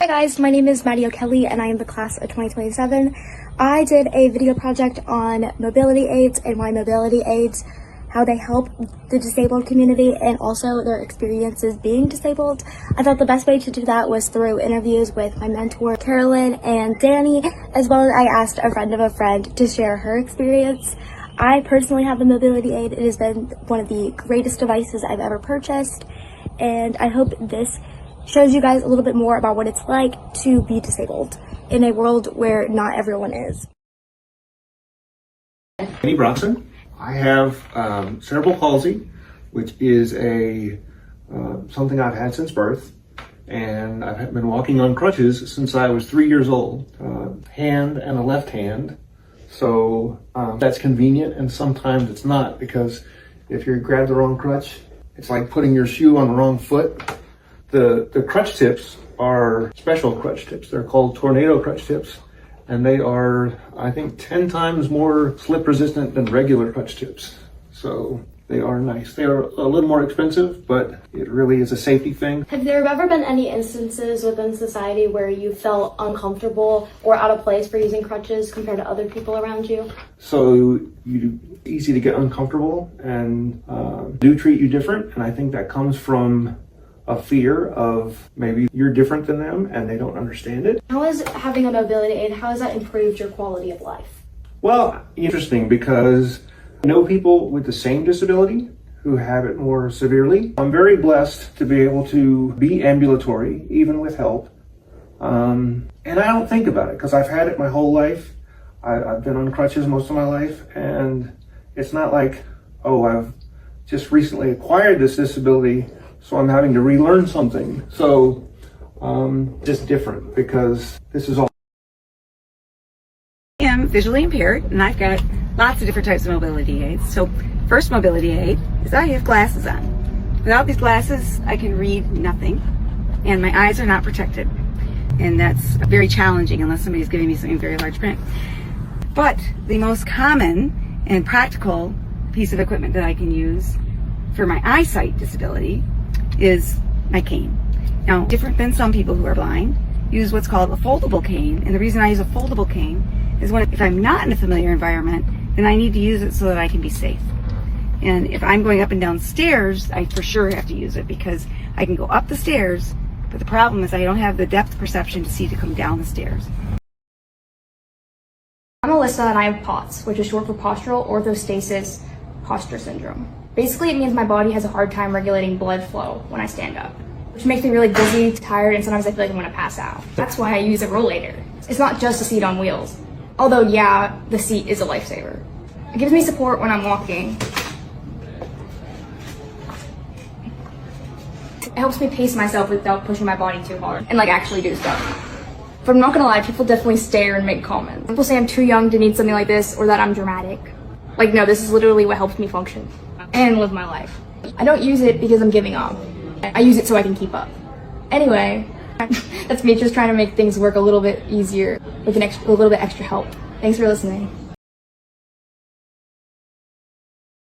Hi guys, my name is Maddie O'Kelley and I am the class of 2027. I did a video project on mobility aids and why mobility aids, how they help the disabled community and also their experiences being disabled. I thought the best way to do that was through interviews with my mentor Carolyn and Danny, as well as I asked a friend of a friend to share her experience. I personally have the mobility aid. It has been one of the greatest devices I've ever purchased, and I hope this shows you guys a little bit more about what it's like to be disabled in a world where not everyone is. Kenny Bronson. I have cerebral palsy, which is something I've had since birth, and I've been walking on crutches since I was 3 years old. Hand and a left hand, so that's convenient, and sometimes it's not, because if you grab the wrong crutch, it's like putting your shoe on the wrong foot. The crutch tips are special crutch tips. They're called tornado crutch tips, and they are, I think, 10 times more slip resistant than regular crutch tips. So they are nice. They are a little more expensive, but it really is a safety thing. Have there ever been any instances within society where you felt uncomfortable or out of place for using crutches compared to other people around you? So easy to get uncomfortable and do treat you different, and I think that comes from a fear of maybe you're different than them and they don't understand it. How has having a mobility aid, how has that improved your quality of life? Well, interesting, because I know people with the same disability who have it more severely. I'm very blessed to be able to be ambulatory, even with help. And I don't think about it because I've had it my whole life. I've been on crutches most of my life, and it's not like, oh, I've just recently acquired this disability, so I'm having to relearn something. So just different, because this is all. I am visually impaired, and I've got lots of different types of mobility aids. So first mobility aid is I have glasses on. Without these glasses, I can read nothing, and my eyes are not protected. And that's very challenging unless somebody's giving me something very large print. But the most common and practical piece of equipment that I can use for my eyesight disability is my cane. Now, different than some people who are blind, use what's called a foldable cane. And the reason I use a foldable cane is if I'm not in a familiar environment, then I need to use it so that I can be safe. And if I'm going up and down stairs, I for sure have to use it because I can go up the stairs, but the problem is I don't have the depth perception to see to come down the stairs. I'm Alyssa and I have POTS, which is short for postural orthostasis posture syndrome. Basically, it means my body has a hard time regulating blood flow when I stand up, which makes me really dizzy, tired, and sometimes I feel like I'm gonna pass out. That's why I use a rollator. It's not just a seat on wheels. Although, yeah, the seat is a lifesaver. It gives me support when I'm walking. It helps me pace myself without pushing my body too hard and actually do stuff. But I'm not gonna lie, people definitely stare and make comments. People say I'm too young to need something like this or that I'm dramatic. No, this is literally what helps me function and live my life. I don't use it because I'm giving up. I use it so I can keep up. Anyway, that's me just trying to make things work a little bit easier with a little bit extra help. Thanks for listening.